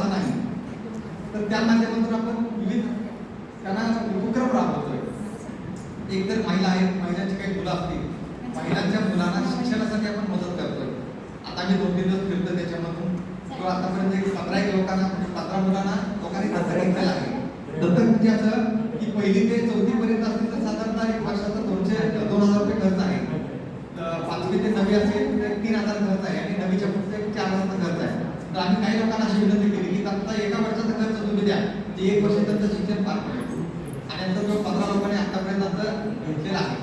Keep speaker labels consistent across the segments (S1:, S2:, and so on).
S1: झाला नाही, तर त्या माध्यमातून आपण विविध त्यांना उपक्रम राबवतोय. एकतर महिला आहेत, महिलांची काही मुलं असतील, महिलांच्या मुलांना शिक्षणासाठी आपण मदत करतोय. आता मी 2-3 दिवस फिरतो त्याच्यामधून किंवा आतापर्यंत 15 लोकांना, म्हणजे 15 मुलांना लोकांनी दत्तक घेतलेलं आहे. दत्तक म्हणजे असं की 1ली ते 4थी पर्यंत असतील तर साधारणतः एक वर्षाचा 2,000 रुपये खर्च आहे. 5वी ते 9वी असेल तर 3,000 खर्च आहे आणि 9वीच्या पुढचे 4,000 खर्च आहे. तर आम्ही काही लोकांना अशी विनंती केली की आता एका वर्षाचा खर्च तुम्ही द्या, ते 1 वर्ष त्यांचं शिक्षण पार पडेल. आणि आता जो 15 लोकांनी आतापर्यंत घेतलेला आहे.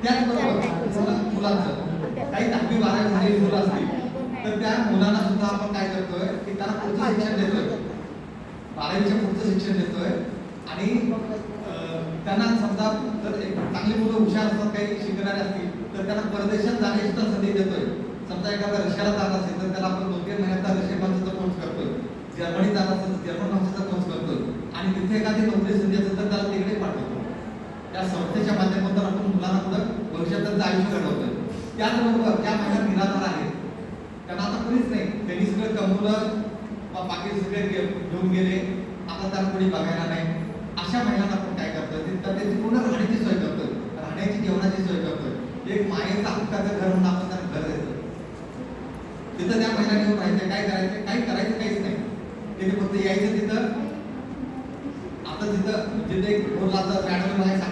S1: त्याचबरोबर मुलांचं काही 10वी 12वी झालेली मुलं असतील तर त्या मुलांना सुद्धा आपण काय करतोय की त्यांना पुढचं शिक्षण देतोय, 12वीच्या पुढचं शिक्षण देतोय. आणि त्यांना समजा जर एक चांगली मुलं हुशार असतात, काही शिकणारे असतील तर त्यांना परदेशात जाण्याची सुद्धा संधी देतोय. समजा एखादा रशियाला जात असेल तर त्याला आपण 2-3 महिन्याचा रशियन भाषेचा कोर्स करतोय, जर्मनी जात असेल तर जर्मन भाषेचा कोर्स करतोय आणि तिथे एखादी नोकरी संधी असेल तर त्याला तिकडे पाठवतो. त्या संस्थेच्या माध्यमातून आपण मुलांना पुढं भविष्यात त्यांचं आयुष्य घडवतोय. त्याचबरोबर ज्या महिला निराधार आहेत, त्यांना आता कोणीच नाही, त्यांनी सगळं कमवलं, बाकी सगळे घेऊन गेले, आता त्यांना कोणी बघायला नाही, अशा महिलांना आपण काय करतोय तर त्यांची पूर्ण राहण्याची सोय करतोय, राहण्याची जेवणाची सोय करतोय. एक मायेचा हक्काचं घर म्हणून आपण त्यांना घर देतोय. तिथं त्या महिलांनी येऊन राहायचं, काय करायचं, काही करायचं काहीच नाही, तिथे फक्त यायचं. तिथं आता तिथं जिथे बोलला तर मॅडम मला सांगितलं